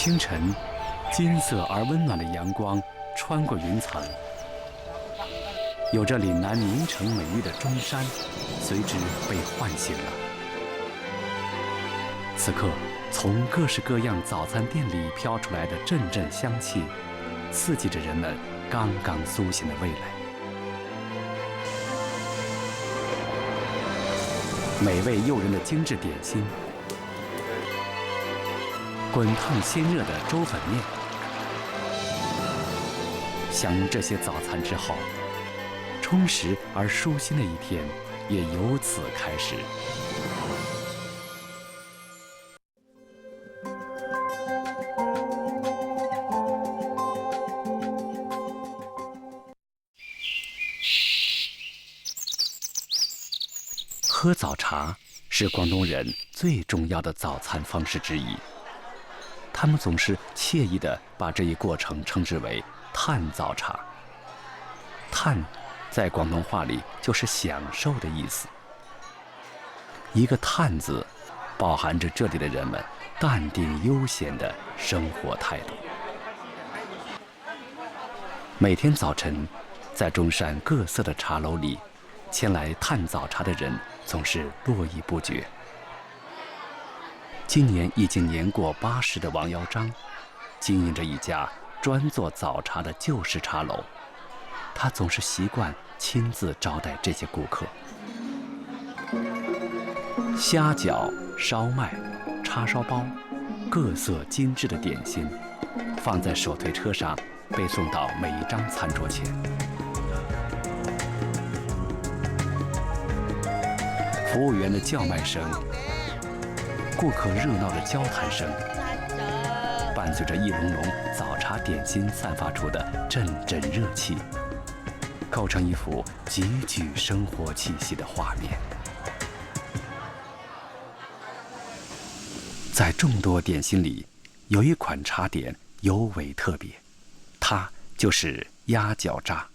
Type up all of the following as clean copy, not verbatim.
清晨，金色而温暖的阳光穿过云层，有着岭南名城美誉的中山，随之被唤醒了。此刻，从各式各样早餐店里飘出来的阵阵香气，刺激着人们刚刚苏醒的味蕾。美味诱人的精致点心，滚烫鲜热的粥粉面。享用这些早餐之后，充实而舒心的一天也由此开始。喝早茶是广东人最重要的早餐方式之一。他们总是惬意地把这一过程称之为叹早茶。叹在广东话里就是享受的意思。一个叹字，包含着这里的人们淡定悠闲的生活态度。每天早晨，在中山各色的茶楼里，前来叹早茶的人总是络绎不绝。今年已经年过80的王耀章，经营着一家专做早茶的旧式茶楼。他总是习惯亲自招待这些顾客。虾饺、烧麦、叉烧包，各色精致的点心，放在手推车上，被送到每一张餐桌前。服务员的叫卖声，顾客热闹的交谈声，伴随着一笼笼早茶点心散发出的阵阵热气，构成一幅极具生活气息的画面。在众多点心里，有一款茶点尤为特别，它就是鸭脚扎。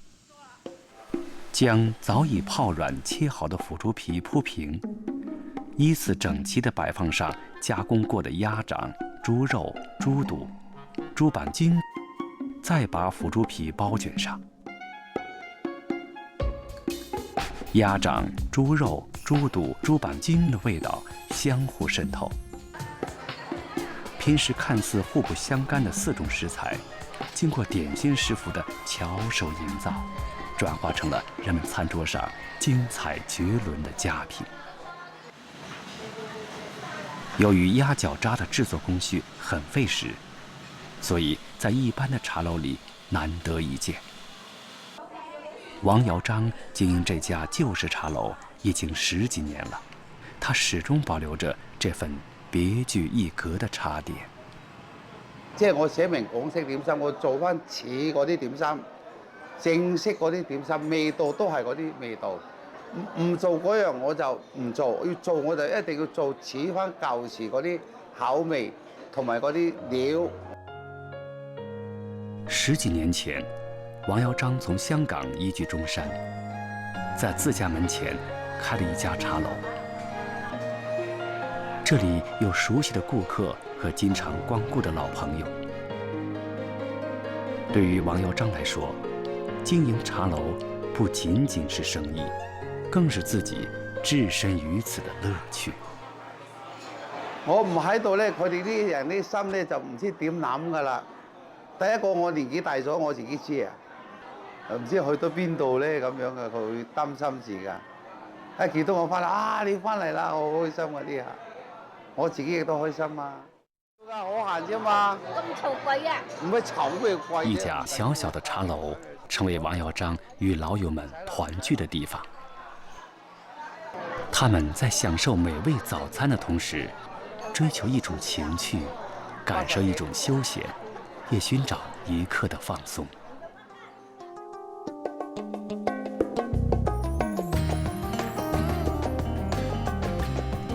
将早已泡软切好的腐竹皮铺平，依次整齐地摆放上加工过的鸭掌、猪肉、猪肚、猪板筋，再把腐竹皮包卷上。鸭掌、猪肉、猪肚、猪板筋的味道相互渗透。平时看似互不相干的4种食材，经过点心师傅的巧手营造，转化成了人们餐桌上精彩绝伦的佳品。由于鸭脚扎的制作工序很费时，所以在一般的茶楼里难得一见。王耀章经营这家旧式茶楼已经10几年了，他始终保留着这份別具一格的茶點。即係我寫明港式點心，我做翻似嗰啲點心，正式嗰啲點心，味道都係嗰啲味道。唔做嗰樣我就唔做，要做我就一定要做似翻舊時嗰啲口味同埋嗰啲料。10幾年前，王耀章從香港移居中山，在自家門前開了一家茶樓。这里有熟悉的顾客和经常光顾的老朋友。对于王耀章来说，经营茶楼不仅仅是生意，更是自己置身於此的樂趣。我唔喺度咧，佢哋啲人啲心咧就唔知點諗噶啦。第一個我年紀大咗，我自己知啊，唔知去到邊度咧咁樣嘅，佢會擔心事㗎。一見到我翻嚟啊，你翻嚟啦，好開心嗰啲啊！我自己亦都開心啊！好閒啫嘛，咁嘈貴啊？唔會嘈咩貴？一家小小的茶樓，成為王耀章與老友們團聚的地方。他們在享受美味早餐的同時，追求一種情趣，感受一種休閒，也尋找一刻的放鬆。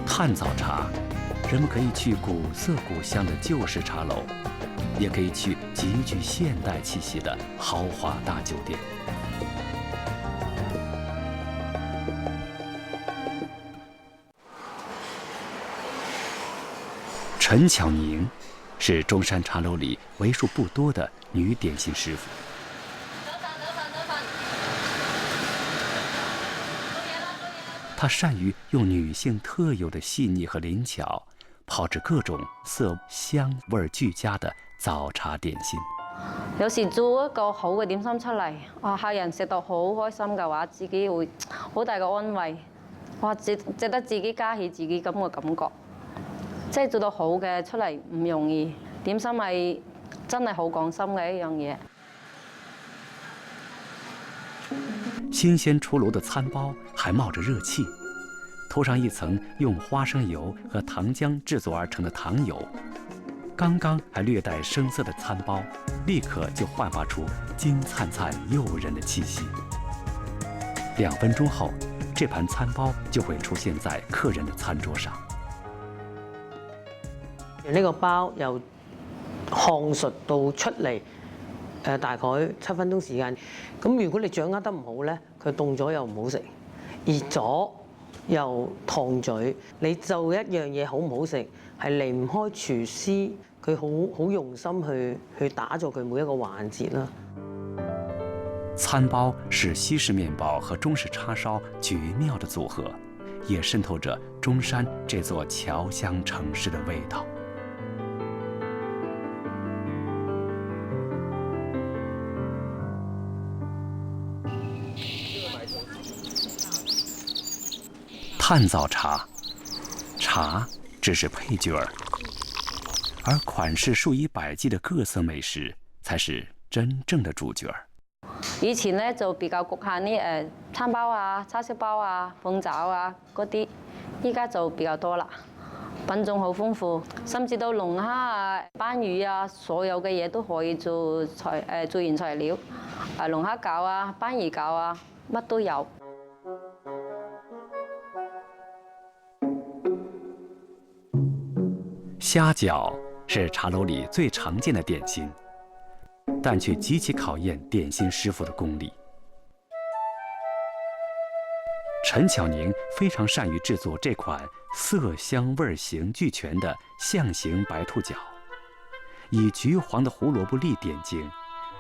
嘆早茶，人们可以去古色古香的旧式茶楼，也可以去极具现代气息的豪华大酒店。陈巧宁是中山茶楼里为数不多的女点心师傅。她善于用女性特有的细腻和灵巧，炮制各種色香味俱佳的早茶點心。有時做一個好嘅點心出嚟，哇！客人食到好開心嘅話，自己會好大嘅安慰。哇！值得自己嘉許自己咁嘅感覺。即係做到好嘅出嚟唔容易，點心係真係好講心嘅一樣嘢。新鲜出炉的餐包还冒着热气，涂上一层用花生油和糖浆制作而成的糖油，刚刚还略带生涩的餐包，立刻就焕发出金灿灿诱人的气息。2分钟后，这盘餐包就会出现在客人的餐桌上。呢個包由烘熟到出嚟，大概7分鐘時間。咁如果你掌握得唔好咧，佢凍咗又唔好食，熱咗又燙嘴。你做一樣嘢好唔好食，係離唔開廚師佢好用心去打造佢每一個環節啦。餐包是西式面包和中式叉烧绝妙的组合，也渗透着中山这座侨乡城市的味道。炭早茶，茶只是配角儿，而款式数以百计的各色美食才是真正的主角儿。以前咧就比較局限啲餐包啊、叉燒包啊、鳳爪啊嗰啲，依家就比較多啦，品種好豐富，甚至到龍蝦啊、斑魚啊，所有嘅嘢都可以做原材料，龍蝦餃啊、斑魚餃啊，乜都有。虾饺是茶楼里最常见的点心，但却极其考验点心师傅的功力。陈巧宁非常善于制作这款色香味形俱全的象形白兔饺，以橘黄的胡萝卜粒点睛，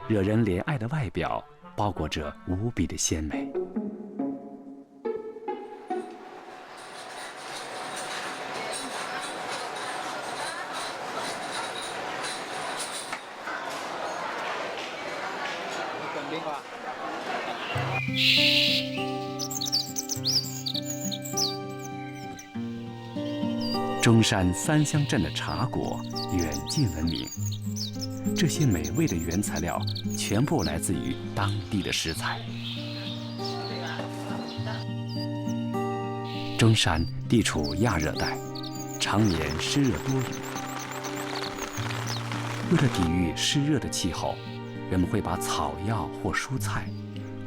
惹人怜爱的外表包裹着无比的鲜美。中山三乡镇的茶果远近闻名，这些美味的原材料全部来自于当地的食材。中山地处亚热带，常年湿热多雨。为了抵御湿热的气候，人们会把草药或蔬菜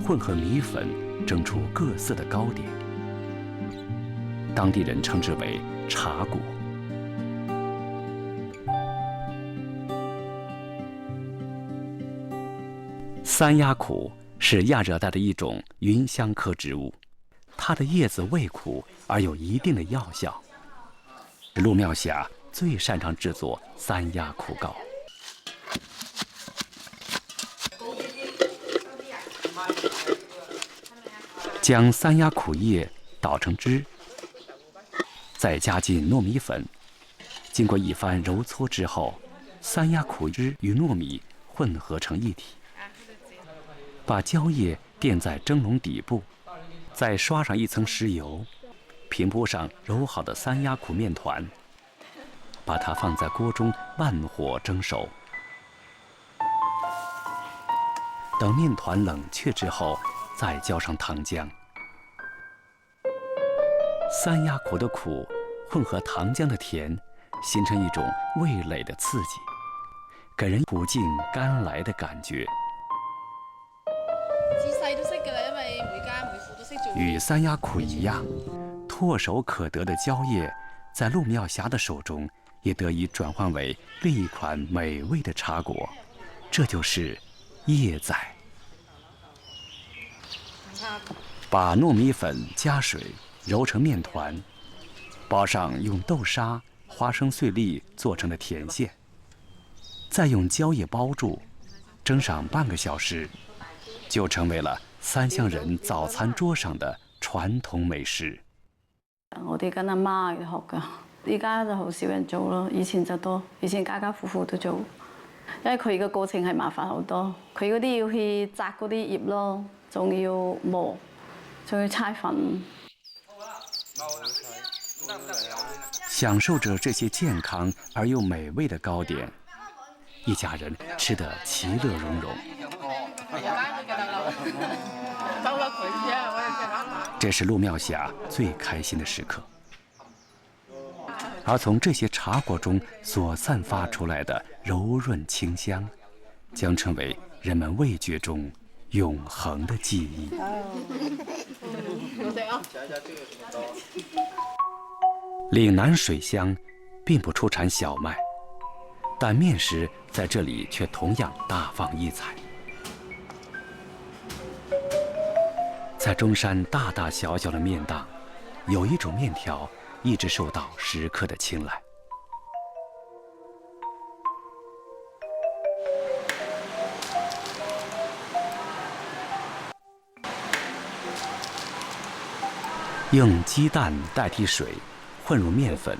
混合米粉蒸出各色的糕点，当地人称之为茶果。三鸭苦是亚热带的一种芸香科植物，它的叶子味苦而有一定的药效。陆庙峡最擅长制作三鸭苦糕。将三鸭苦叶捣成汁，再加进糯米粉，经过一番揉搓之后，三鸭苦汁与糯米混合成一体。把胶液垫在蒸笼底部，再刷上一层食油，平铺上揉好的三鸭苦面团，把它放在锅中慢火蒸熟。等面团冷却之后，再浇上糖浆。三鸭苦的苦混合糖浆的甜，形成一种味蕾的刺激，给人苦尽甘来的感觉。与三鸭苦一样，唾手可得的蕉叶，在陆庙峡的手中也得以转换为另一款美味的茶果，这就是叶仔。把糯米粉加水揉成面团，包上用豆沙、花生碎粒做成的甜馅，再用胶液包住，蒸上半个小时，就成为了三乡人早餐桌上的傳統美食。我哋跟阿媽學㗎，依家就好少人做咯，以前就多，以前家家戶戶都做，因為佢嘅過程係麻煩好多，佢嗰啲要去摘嗰啲葉咯，仲要磨，仲要搓粉。享受着这些健康而又美味的糕点，一家人吃得其乐融融。这是陆妙霞最开心的时刻。而从这些茶果中所散发出来的柔润清香，将成为人们味觉中永恒的记忆。岭南水乡并不出产小麦，但面食在这里却同样大放异彩。在中山大大小小的面档，有一种面条一直受到食客的青睐。用鸡蛋代替水，混入面粉，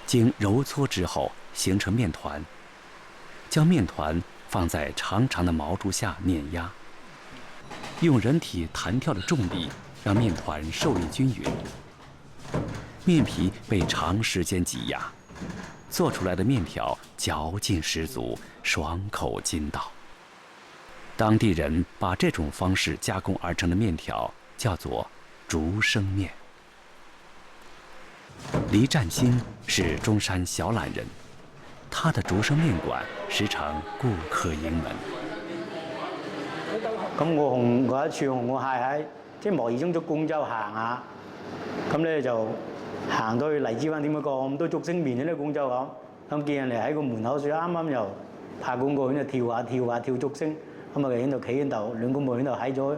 经揉搓之后形成面团，将面团放在长长的毛柱下碾压，用人体弹跳的重力让面团受力均匀。面皮被长时间挤压，做出来的面条嚼劲十足，爽口筋道。当地人把这种方式加工而成的面条叫做竹升面。黎占新是中山小榄人，他的竹升面館時常顧客盈門。咁我同嗰一次同我太太即係無意中去廣州行下，咁咧就行到去荔枝灣點解講咁多竹升麵喺廣州咁見人哋喺個門口處啱啱又拍廣告，喺度跳下跳下跳竹升，咁啊喺度企喺度兩公婆喺度喺咗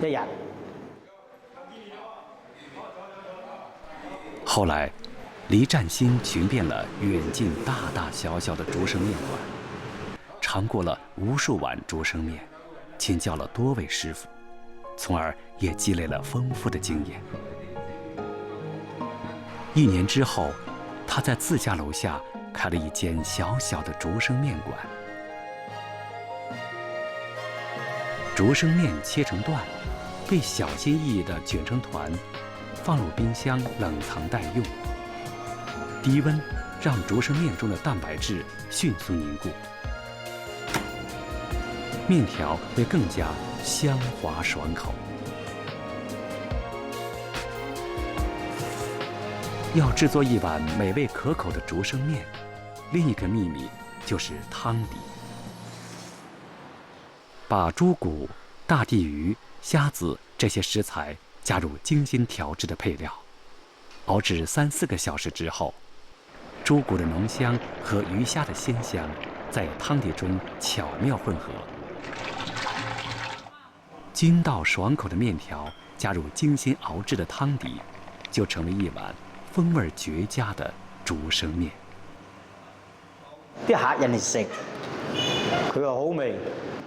一日。後來，黎占新尋遍了遠近大大小小的竹升面館，嘗過了無數碗竹升面，請教了多位師傅，從而也積累了豐富的經驗。1年之後，他在自家樓下開了一間小小的竹升面館。竹升面切成段，被小心翼翼地捲成團，放入冰箱冷藏待用。低温让竹升面中的蛋白质迅速凝固，面条会更加香滑爽口。要制作一碗美味可口的竹升面，另一个秘密就是汤底。把猪骨、大地鱼、虾子这些食材加入精心调制的配料，熬制3、4个小时之后，猪骨的浓香和鱼虾的鲜香在汤底中巧妙混合。筋道爽口的面条加入精心熬制的汤底，就成为一碗風味絕佳的竹升面。啲客人嚟食，佢話好味，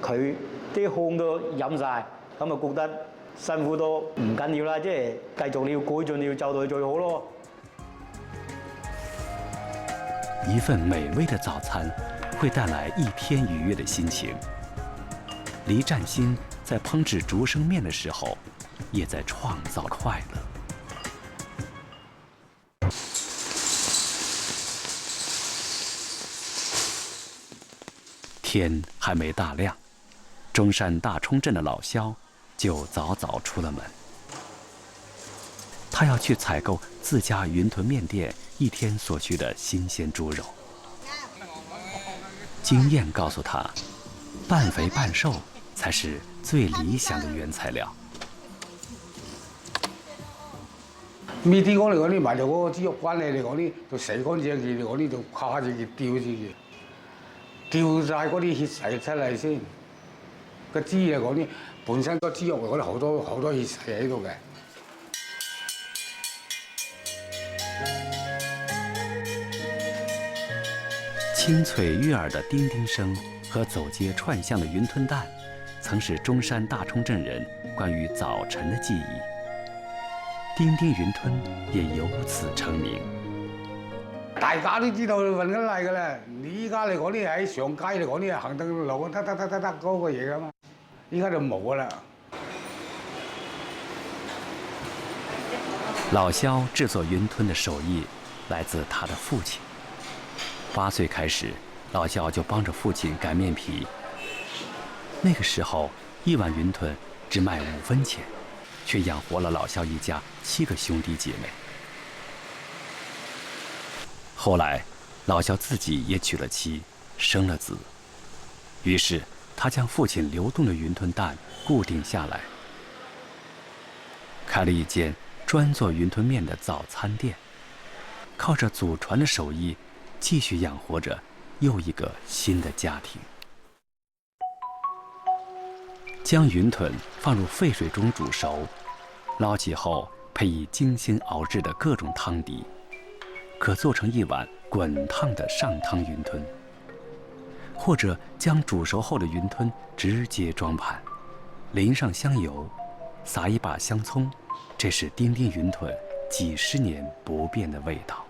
佢啲湯都飲晒，咁啊覺得辛苦都唔緊要啦，即係繼續你要改進，你要做到最好咯。一份美味的早餐会带来一天愉悦的心情。黎占新在烹制竹升面的时候，也在创造快乐。天还没大亮，中山大冲镇的老肖就早早出了门。他要去采购自家云屯面店1天所需的新鲜猪肉。经验告诉他，半肥半瘦才是最理想的原材料。呢啲講嚟講呢，埋就嗰個豬肉關你嚟講呢，就洗乾淨佢嚟講呢，就靠下自己吊住嘅，吊曬嗰啲血洗出嚟先。個豬嚟講呢，本身個豬肉嚟講好多血洗喺度嘅。清脆悦耳的叮叮声和走街串巷的云吞蛋，曾是中山大冲镇人关于早晨的记忆。叮叮云吞也由此成名。大家都知道運緊嚟㗎啦。你依家嚟講呢，喺上街嚟講呢，行得路得嗰個嘢㗎嘛。依家就冇㗎啦。老肖制作云吞的手艺来自他的父亲。8岁开始，老肖就帮着父亲擀面皮。那个时候，1碗云吞只卖5分钱，却养活了老肖一家7个兄弟姐妹。后来，老肖自己也娶了妻，生了子，于是他将父亲流动的云吞蛋固定下来，开了一间专做云吞面的早餐店，靠着祖传的手艺，继续养活着又一个新的家庭。将云吞放入沸水中煮熟，捞起后配以精心熬制的各种汤底，可做成一碗滚烫的上汤云吞，或者将煮熟后的云吞直接装盘，淋上香油，撒一把香葱，这是叮叮云吞几十年不变的味道。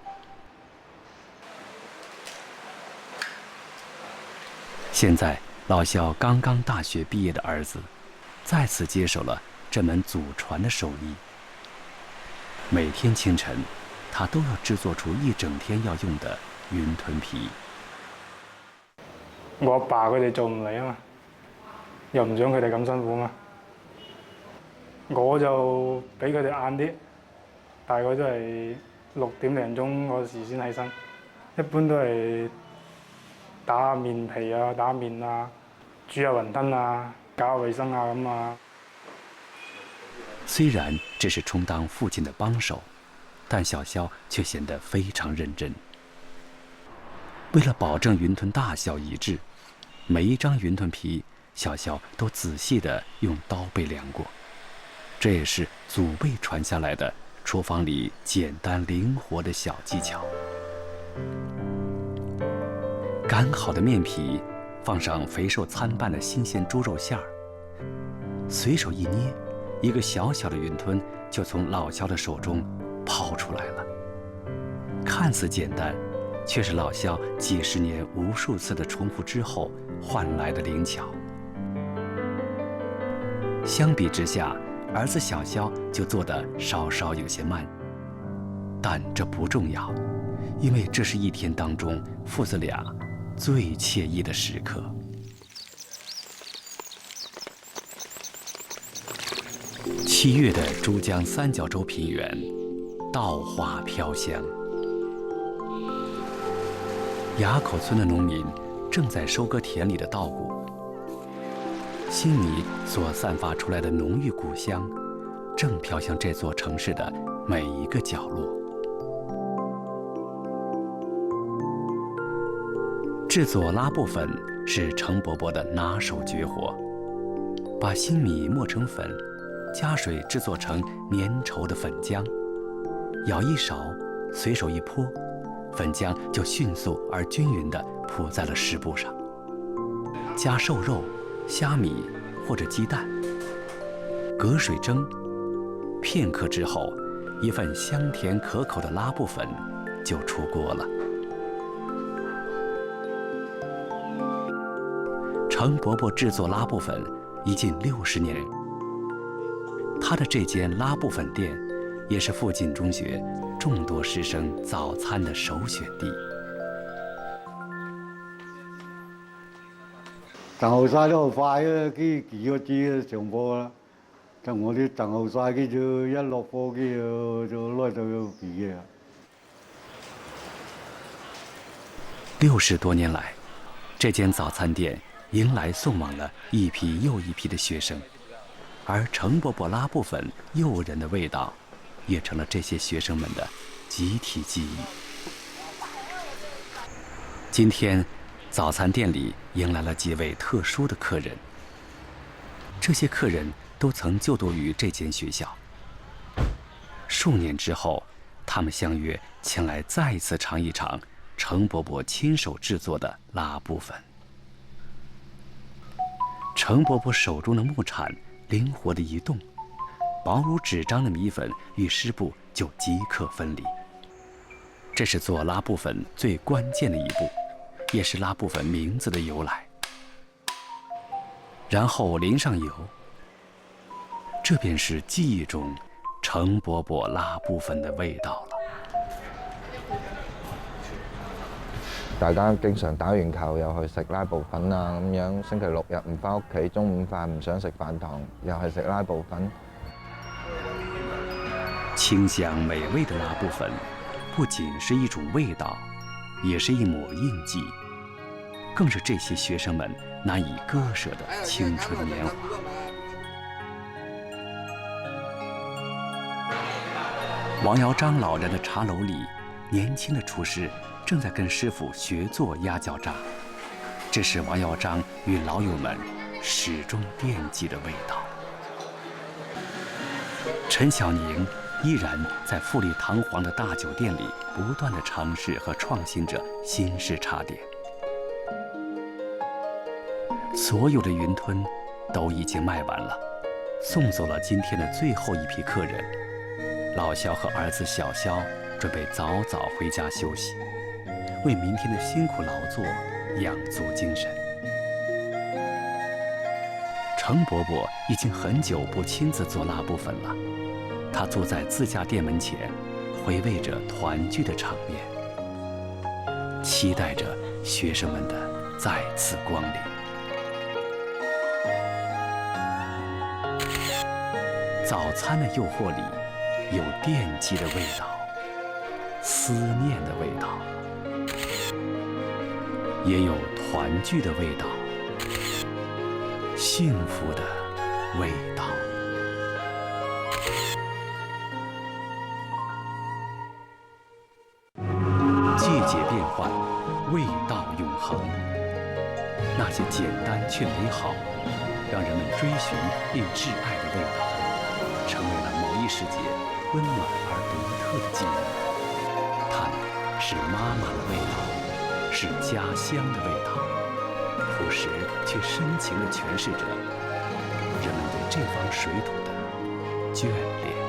现在老肖刚刚大学毕业的儿子，再次接手了这门祖传的手艺。每天清晨，他都要制作出一整天要用的云吞皮。我阿爸佢哋做唔嚟啊嘛，又唔想佢哋咁辛苦嘛，我就比佢哋晏啲，大概都係6點零鐘嗰時先起身，一般都係打下面皮啊、打面啊、煮下雲吞啊、搞下衞生啊咁啊。虽然只是充当父亲的帮手，但小肖却显得非常认真。为了保证云吞大小一致，每一张云吞皮，小肖都仔细地用刀背量过。这也是祖辈传下来的厨房里简单灵活的小技巧。擀好的面皮，放上肥瘦参半的新鲜猪肉馅儿，随手一捏，一个小小的云吞就从老肖的手中抛出来了。看似简单，却是老肖几十年无数次的重复之后换来的灵巧。相比之下，儿子小肖就做得稍稍有些慢，但这不重要，因为这是一天当中父子俩最惬意的时刻。7月的珠江三角洲平原，稻花飘香。崖口村的农民正在收割田里的稻谷，新米所散发出来的浓郁谷香，正飘向这座城市的每一个角落。制作拉布粉是程伯伯的拿手绝活，把新米磨成粉，加水制作成粘稠的粉浆，舀一勺，随手一泼，粉浆就迅速而均匀地铺在了湿布上。加瘦肉、虾米或者鸡蛋，隔水蒸，片刻之后，一份香甜可口的拉布粉就出锅了。程伯伯制作拉布粉已近60年，他的这间拉布粉店也是附近中学众多师生早餐的首选地。賺後生都好快啊！幾個字上課啦。就我啲賺後生，跟住一落課，跟住就攞到畢業。60多年來，這間早餐店迎來送往了一批又一批的學生，而程伯伯拉布粉誘人的味道，也成了這些學生們的集體記憶。今天，早餐店里迎來了幾位特殊的客人。這些客人都曾就讀於這間學校。數年之後，他們相約前來再一次嘗一嘗程伯伯亲手制作的拉布粉。程伯伯手中的木铲灵活地一动，薄如纸张的米粉与湿布就即刻分离。这是做拉布粉最关键的一步，也是拉布粉名字的由来。然后淋上油，这便是记忆中程伯伯拉布粉的味道了。大家經常打完球又去食拉布粉啊，咁樣星期六日唔返屋企，中午飯唔想食飯堂，又係食拉布粉。清香美味的拉布粉，不僅是一種味道，也是一抹印記，更是這些學生們難以割捨的青春年華。王耀章老人的茶樓裡，年輕的廚師正在跟師傅學做鴨腳炸，這是王耀章與老友們始終惦記的味道。陳小寧依然在富麗堂皇的大酒店裡不斷地嘗試和創新着新式茶點。所有的雲吞都已經賣完了，送走了今天的最後一批客人。老肖和兒子小肖準備早早回家休息，為明天的辛苦勞作養足精神。程伯伯已經很久不親自做拉布粉了，他坐在自家店門前，回味着團聚的場面，期待着學生們的再次光臨。早餐的誘惑裡，有惦記的味道，思念的味道，也有團聚的味道，幸福的味道。季節變換，味道永恆。那些簡單卻美好，讓人們追尋並摯愛的味道，成為了某一時節溫暖而獨特的記憶。它們是媽媽的味道，是家鄉的味道，樸實卻深情地詮釋着人們對這方水土的眷戀。